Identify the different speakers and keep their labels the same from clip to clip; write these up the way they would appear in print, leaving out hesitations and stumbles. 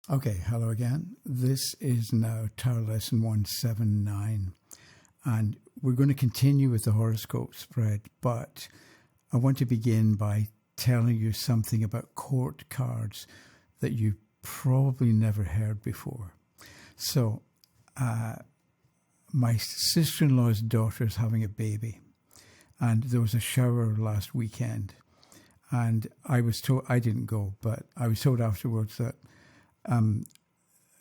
Speaker 1: Okay, hello again. This is now Tarot Lesson 179, and we're going to continue with the horoscope spread, but I want to begin by telling you something about court cards that you probably never heard before. So, my sister-in-law's daughter is having a baby, and there was a shower last weekend, and I was told, I didn't go, but I was told afterwards that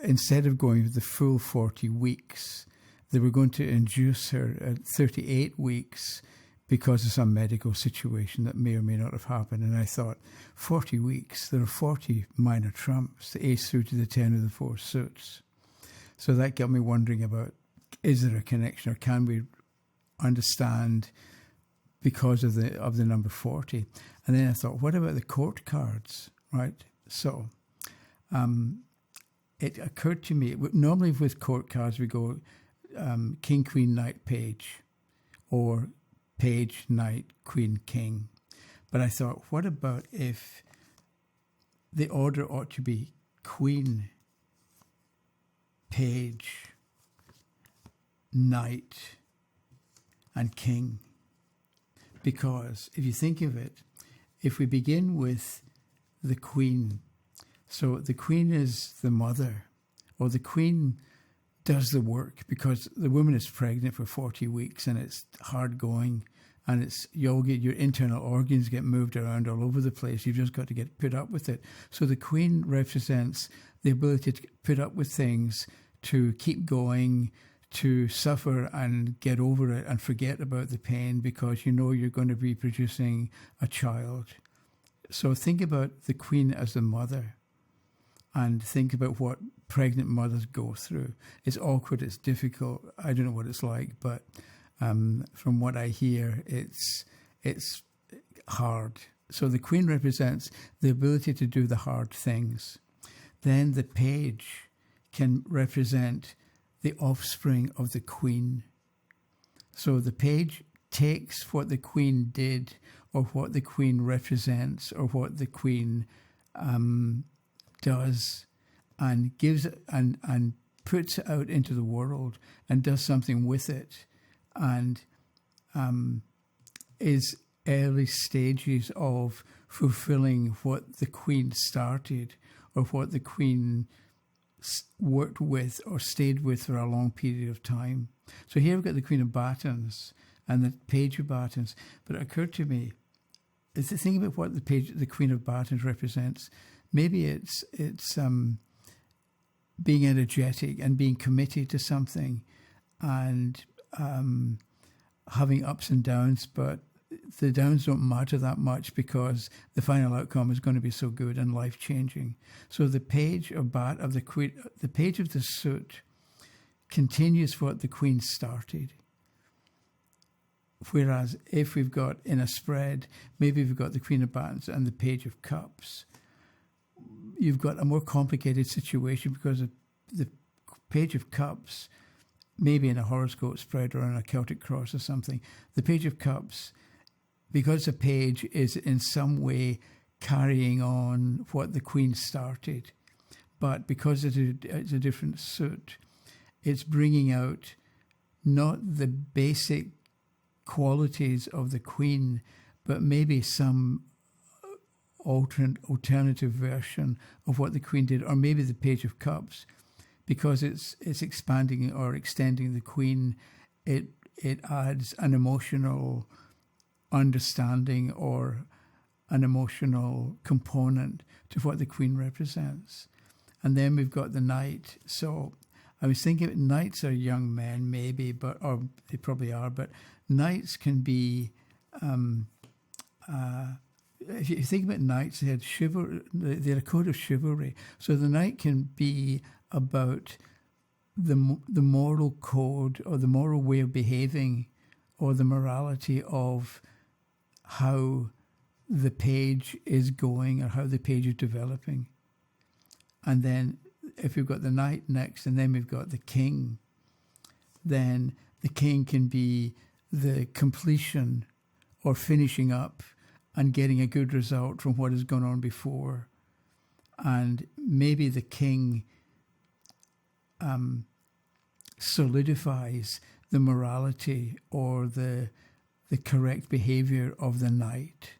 Speaker 1: instead of going the full 40 weeks, they were going to induce her at 38 weeks because of some medical situation that may or may not have happened. And I thought, 40 weeks, there are 40 minor trumps, the ace through to the 10 of the 4 suits. So that got me wondering about, is there a connection, or can we understand because of the number 40? And then I thought, what about the court cards, right? So it occurred to me, normally with court cards we go King, Queen, Knight, Page, or Page, Knight, Queen, King. But I thought, what about if the order ought to be Queen, Page, Knight, and King? Because if you think of it, if we begin with the Queen, so the Queen is the mother, or the Queen does the work, because the woman is pregnant for 40 weeks and it's hard going, and it's your internal organs get moved around all over the place. You've just got to get put up with it. So the Queen represents the ability to put up with things, to keep going, to suffer and get over it and forget about the pain, because you know you're going to be producing a child. So think about the Queen as the mother, and think about what pregnant mothers go through. It's awkward, it's difficult. I don't know what it's like, but from what I hear, it's hard. So the Queen represents the ability to do the hard things. Then the Page can represent the offspring of the Queen. So the Page takes what the Queen did, or what the Queen represents, or what the Queen does, and gives it and puts it out into the world and does something with it, and is early stages of fulfilling what the Queen started, or what the Queen worked with or stayed with for a long period of time. So here we've got the Queen of Batons and the Page of Batons. But it occurred to me, is the thing about what the Queen of Batons represents. Maybe it's being energetic and being committed to something, and having ups and downs, but the downs don't matter that much because the final outcome is going to be so good and life-changing. So the Page of the Queen, the Page of the suit, continues what the Queen started. Whereas if we've got in a spread, maybe we've got the Queen of Batons and the Page of Cups, you've got a more complicated situation, because the Page of Cups, maybe in a horoscope spread or in a Celtic cross or something, the Page of Cups, because a page is in some way carrying on what the Queen started, but because it's a different suit, it's bringing out not the basic qualities of the Queen, but maybe some alternative version of what the Queen did, or maybe the Page of Cups, because it's expanding or extending the Queen. It adds an emotional understanding or an emotional component to what the Queen represents. And then we've got the Knight. So I was thinking knights are young men, maybe, or they probably are, but knights can be, if you think about knights, they had a code of chivalry. So the knight can be about the moral code, or the moral way of behaving, or the morality of how the page is going, or how the page is developing. And then if we've got the Knight next, and then we've got the King, then the King can be the completion or finishing up and getting a good result from what has gone on before. And maybe the king solidifies the morality or the correct behavior of the knight.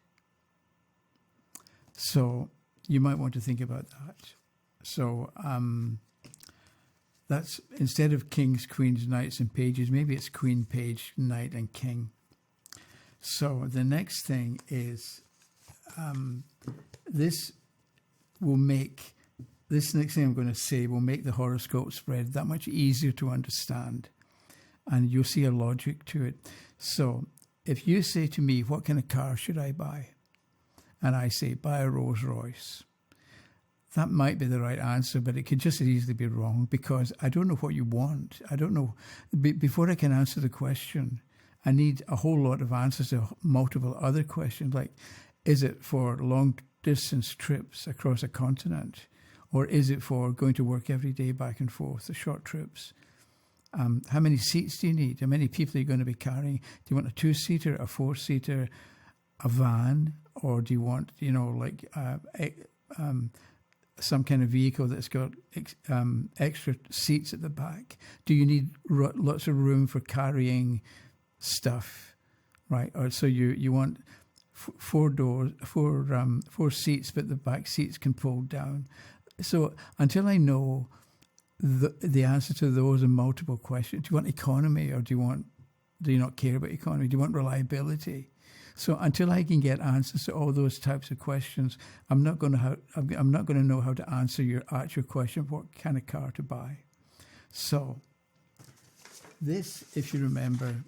Speaker 1: So you might want to think about that. So that's, instead of kings, queens, knights, and pages, maybe it's queen, page, knight, and king. So the next thing is this next thing I'm going to say will make the horoscope spread that much easier to understand. And you'll see a logic to it. So if you say to me, what kind of car should I buy? And I say, buy a Rolls Royce. That might be the right answer, but it could just as easily be wrong, because I don't know what you want. I don't know. Before I can answer the question, I need a whole lot of answers to multiple other questions, like, is it for long-distance trips across a continent? Or is it for going to work every day back and forth, the short trips? How many seats do you need? How many people are you going to be carrying? Do you want a two-seater, a four-seater, a van? Or do you want, some kind of vehicle that's got extra seats at the back? Do you need lots of room for carrying stuff, right? Or so you want four seats, but the back seats can pull down. So until I know the answer to those and multiple questions, do you want economy, or do you not care about economy? Do you want reliability? So until I can get answers to all those types of questions, I'm not going to know how to answer your actual question of what kind of car to buy. So this, if you remember,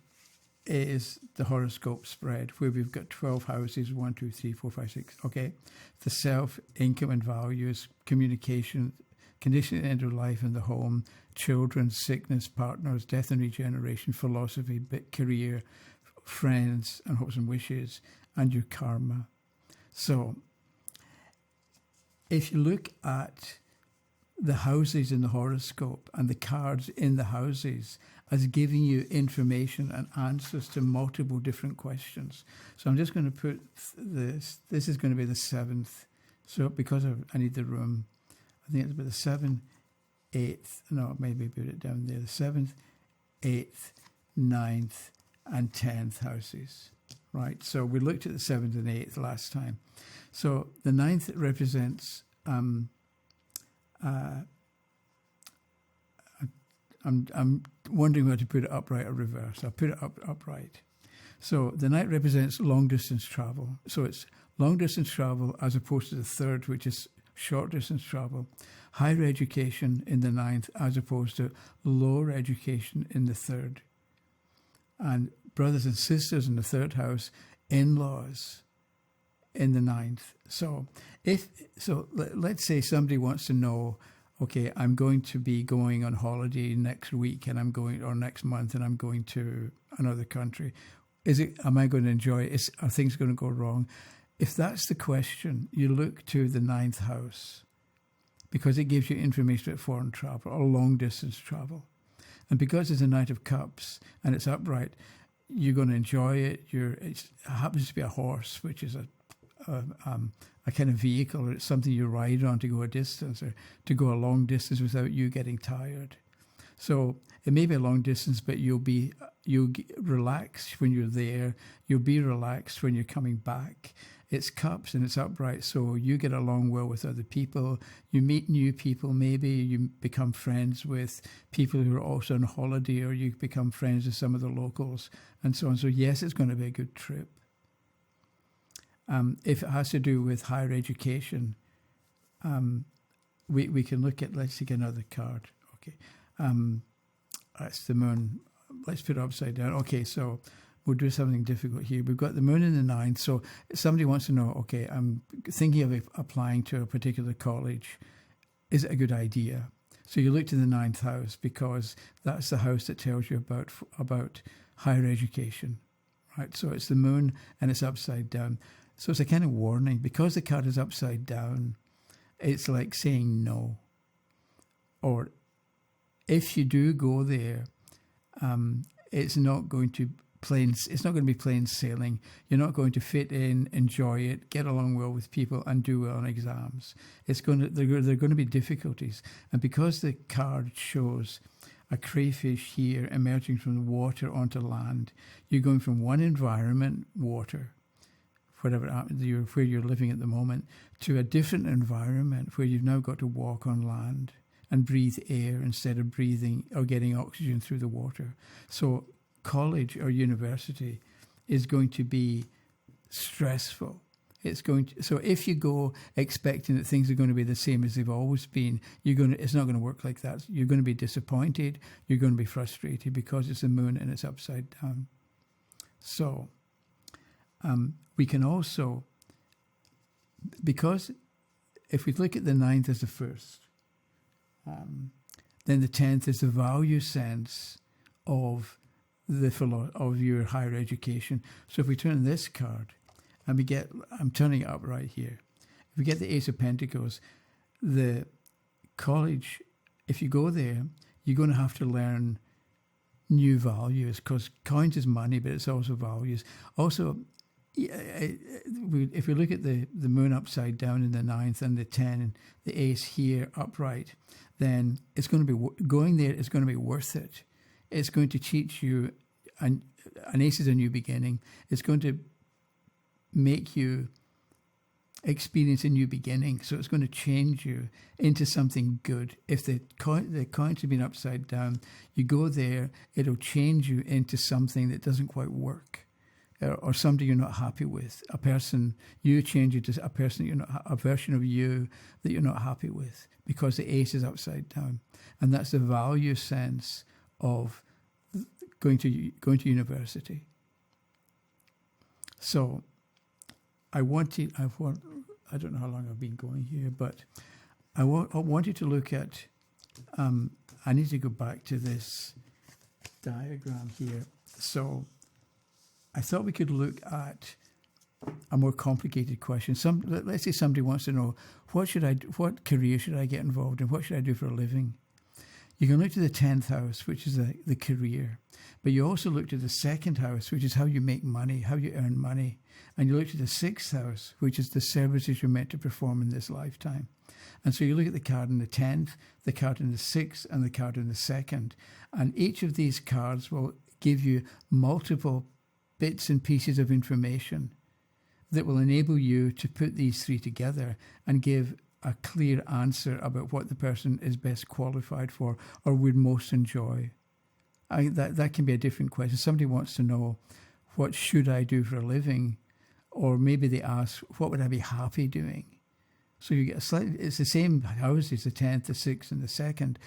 Speaker 1: is the horoscope spread, where we've got 12 houses, 1, 2, 3, 4, 5, 6. Okay, the self, income and values, communication, condition at the end of life and the home, children, sickness, partners, death and regeneration, philosophy, career, friends and hopes and wishes, and your karma. So if you look at the houses in the horoscope and the cards in the houses as giving you information and answers to multiple different questions. So I'm just going to put this is going to be the 7th. So because I need the room, I think it's about the 7th, 8th, no, maybe put it down there, the 7th, 8th, 9th, and 10th houses, right? So we looked at the 7th and 8th last time. So the 9th represents, I'm wondering whether to put it upright or reverse. I'll put it upright. So the 9th represents long distance travel. So it's long distance travel as opposed to the 3rd, which is short distance travel. Higher education in the 9th as opposed to lower education in the 3rd. And brothers and sisters in the 3rd house, in-laws in the 9th. So let's say somebody wants to know, okay, I'm going to be going on holiday next week or next month, and I'm going to another country. Am I going to enjoy it? Are things going to go wrong? If that's the question, you look to the 9th house, because it gives you information about foreign travel or long distance travel. And because it's a Knight of Cups and it's upright, you're going to enjoy it. It happens to be a horse, which is a kind of vehicle, or it's something you ride on to go a distance or to go a long distance without you getting tired. So it may be a long distance, but you'll relax when you're there. You'll be relaxed when you're coming back. It's cups and it's upright, so you get along well with other people. You meet new people, maybe you become friends with people who are also on holiday, or you become friends with some of the locals and so on. So yes, it's going to be a good trip. If it has to do with higher education, we can look at, let's take another card. Okay, that's the moon. Let's put it upside down. Okay, so we'll do something difficult here. We've got the moon in the 9th. So somebody wants to know, okay, I'm thinking of applying to a particular college. Is it a good idea? So you look to the 9th house, because that's the house that tells you about higher education, right? So it's the moon and it's upside down. So it's a kind of warning. Because the card is upside down, it's like saying no. Or if you do go there, it's not going to it's not going to be plain sailing. You're not going to fit in, enjoy it, get along well with people, and do well on exams. There are going to be difficulties. And because the card shows a crayfish here emerging from the water onto land, you're going from one environment, water, where you're living at the moment, to a different environment where you've now got to walk on land and breathe air instead of breathing or getting oxygen through the water. So college or university is going to be stressful. So if you go expecting that things are going to be the same as they've always been, it's not going to work like that. You're going to be disappointed. You're going to be frustrated because it's the moon and it's upside down. So we can also, because if we look at the 9th as the first, then the 10th is the value sense of your higher education. So if we turn this card and I'm turning it up right here. If we get the Ace of Pentacles, the college, if you go there, you're going to have to learn new values, because coins is money, but it's also values. Also, if we look at the moon upside down in the 9th and the 10 and the Ace here upright, then it's going to be going there. It's going to be worth it. It's going to teach you, and an Ace is a new beginning. It's going to make you experience a new beginning. So it's going to change you into something good. If the coins have been upside down, you go there, it'll change you into something that doesn't quite work, or somebody you're not happy with. You change it to a version of you that you're not happy with, because the Ace is upside down. And that's the value sense of going to university. So I don't know how long I've been going here, but I wanted to look at, I need to go back to this diagram here. So I thought we could look at a more complicated question. Let's say somebody wants to know, what career should I get involved in? What should I do for a living? You can look to the 10th house, which is the career. But you also look to the 2nd house, which is how you make money, how you earn money. And you look to the 6th house, which is the services you're meant to perform in this lifetime. And so you look at the card in the 10th, the card in the 6th, and the card in the 2nd. And each of these cards will give you multiple bits and pieces of information that will enable you to put these three together and give a clear answer about what the person is best qualified for or would most enjoy. That can be a different question. Somebody wants to know, what should I do for a living? Or maybe they ask, what would I be happy doing? So you get it's the same houses, the 10th, the 6th, and the 2nd,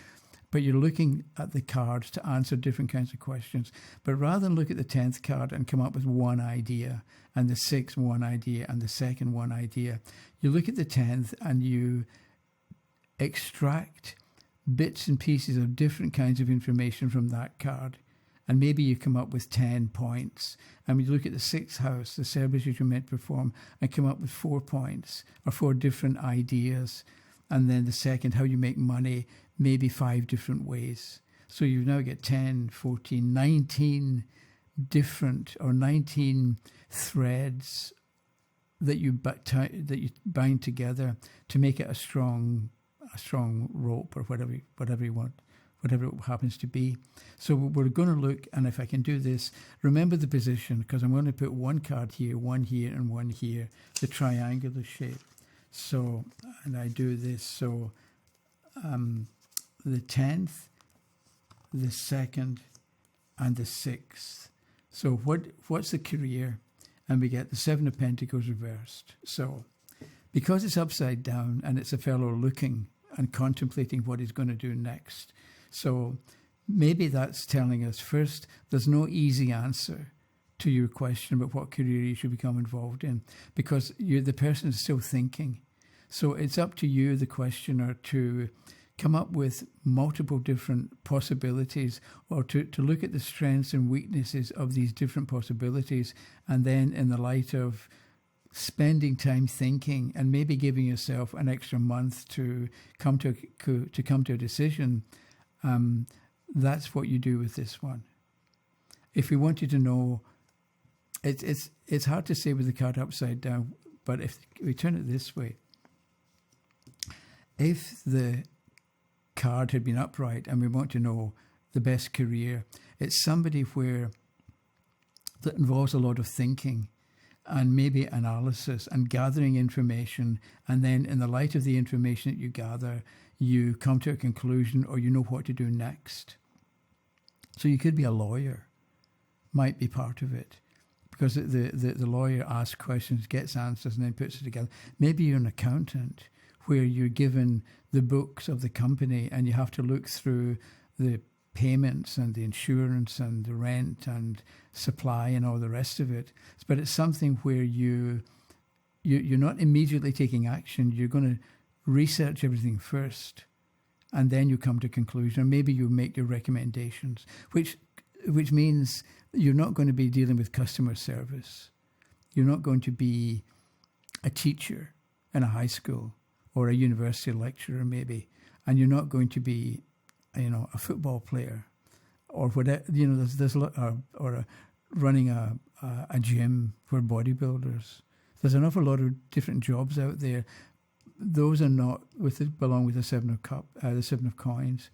Speaker 1: but you're looking at the cards to answer different kinds of questions. But rather than look at the 10th card and come up with one idea, and the 6th one idea, and the 2nd one idea, you look at the 10th and you extract bits and pieces of different kinds of information from that card. And maybe you come up with 10 points. And you look at the 6th house, the services you're meant to perform, and come up with 4 points or 4 different ideas. And then the 2nd, how you make money, maybe 5 different ways. So you now get 10, 14, 19 different, or 19 threads that you bind together to make it a strong rope, or whatever you want, whatever it happens to be. So we're going to look, and if I can do this, remember the position, because I'm going to put one card here, and one here, the triangular shape. So, and I do this, so the 10th, the 2nd, and the 6th. So what's the career? And we get the 7 of Pentacles reversed. So because it's upside down and it's a fellow looking and contemplating what he's going to do next. So maybe that's telling us, first, there's no easy answer to your question about what career you should become involved in, because the person is still thinking. So it's up to you, the questioner, to come up with multiple different possibilities, or to look at the strengths and weaknesses of these different possibilities, and then in the light of spending time thinking and maybe giving yourself an extra month to come to a decision, that's what you do with this one. if we wanted to know, it's hard to say with the card upside down, but if we turn it this way, if the card had been upright and we want to know the best career, it's somebody that involves a lot of thinking and maybe analysis and gathering information, and then in the light of the information that you gather, you come to a conclusion or you know what to do next. So you could be a lawyer, might be part of it, because the lawyer asks questions, gets answers, and then puts it together. Maybe you're an accountant where you're given the books of the company and you have to look through the payments and the insurance and the rent and supply and all the rest of it. But it's something where you're not immediately taking action. You're going to research everything first, and then you come to a conclusion, or maybe you make your recommendations, which means you're not going to be dealing with customer service. You're not going to be a teacher in a high school or a university lecturer maybe, and you're not going to be, a football player or whatever. There's a lot, or running a gym for bodybuilders. There's an awful lot of different jobs out there. Those are not belong with the Seven of the Seven of Coins.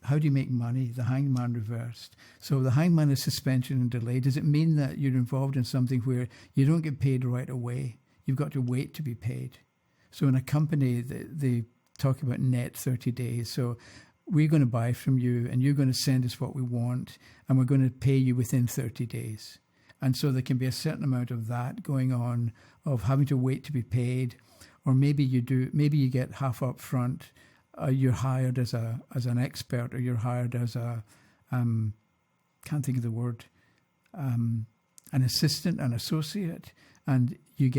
Speaker 1: How do you make money? The Hangman reversed. So the Hangman is suspension and delay. Does it mean that you're involved in something where you don't get paid right away? You've got to wait to be paid. So in a company, they talk about net 30 days. So we're going to buy from you and you're going to send us what we want and we're going to pay you within 30 days. And so there can be a certain amount of that going on, of having to wait to be paid. Or maybe you get half up front. You're hired as an expert, or you're hired as a can't think of the word, an assistant, an associate, and you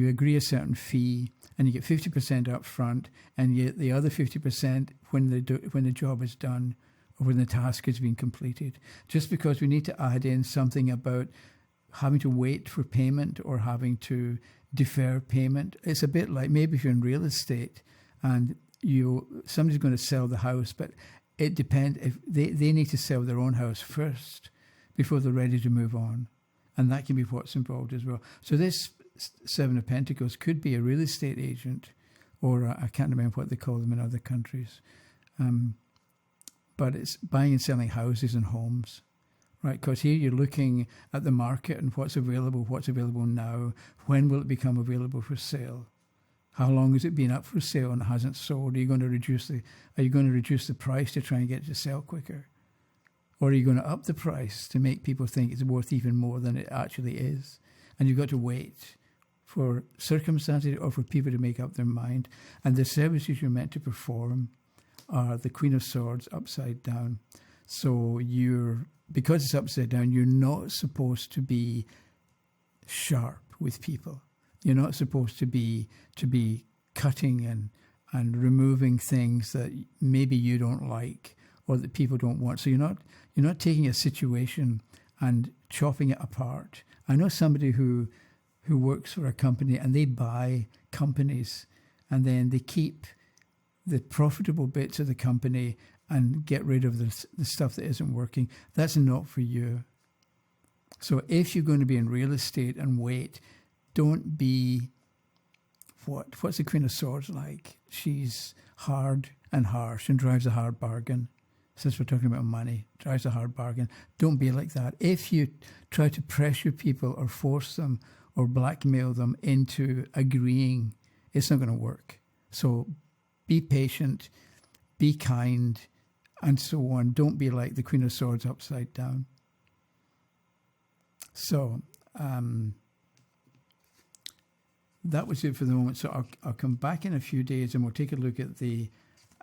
Speaker 1: agree a certain fee, and you get 50% up front, and you get the other 50% when the job is done or when the task has been completed. Just because we need to add in something about having to wait for payment or having to defer payment. It's a bit like maybe if you're in real estate and somebody's going to sell the house, but it depends. If they need to sell their own house first before they're ready to move on, and that can be what's involved as well. So this Seven of Pentacles could be a real estate agent, or I can't remember what they call them in other countries, but it's buying and selling houses and homes. Right, because here you're looking at the market and what's available now. When will it become available for sale? How long has it been up for sale and it hasn't sold? Are you going to reduce the price to try and get it to sell quicker? Or are you going to up the price to make people think it's worth even more than it actually is? And you've got to wait for circumstances or for people to make up their mind. And the services you're meant to perform are the Queen of Swords upside down. So because it's upside down, you're not supposed to be sharp with people. You're not supposed to be cutting and removing things that maybe you don't like or that people don't want. So you're not taking a situation and chopping it apart. I know somebody who works for a company and they buy companies and then they keep the profitable bits of the company and get rid of the stuff that isn't working. That's not for you. So if you're going to be in real estate and wait, don't be, what's the Queen of Swords like? She's hard and harsh and drives a hard bargain. Since we're talking about money, drives a hard bargain. Don't be like that. If you try to pressure people or force them or blackmail them into agreeing, it's not going to work. So be patient, be kind, and so on. Don't be like the Queen of Swords upside down. So that was it for the moment. So I'll come back in a few days and we'll take a look at the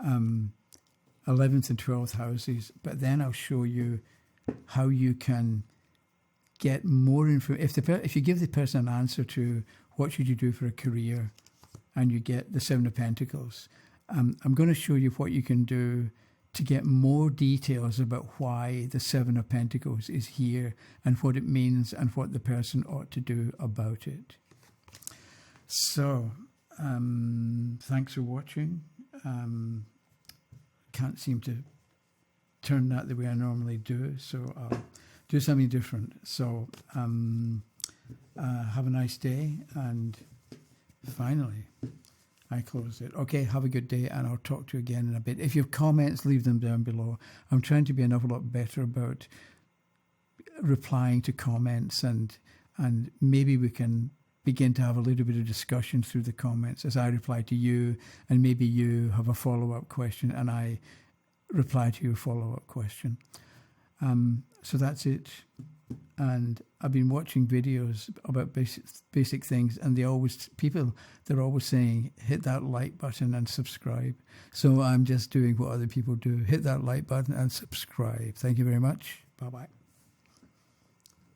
Speaker 1: 11th and 12th houses, but then I'll show you how you can get more information. If you give the person an answer to what should you do for a career and you get the Seven of Pentacles, I'm going to show you what you can do to get more details about why the Seven of Pentacles is here and what it means and what the person ought to do about it. So, thanks for watching. Can't seem to turn that the way I normally do. So I'll do something different. So have a nice day. And finally, I close it. Okay, have a good day, and I'll talk to you again in a bit. If you have comments, leave them down below. I'm trying to be an awful lot better about replying to comments, and maybe we can begin to have a little bit of discussion through the comments as I reply to you, and maybe you have a follow-up question and I reply to your follow-up question. So that's it. And I've been watching videos about basic things, and they're always saying, hit that like button and subscribe. So I'm just doing what other people do. Hit that like button and subscribe. Thank you very much. Bye-bye.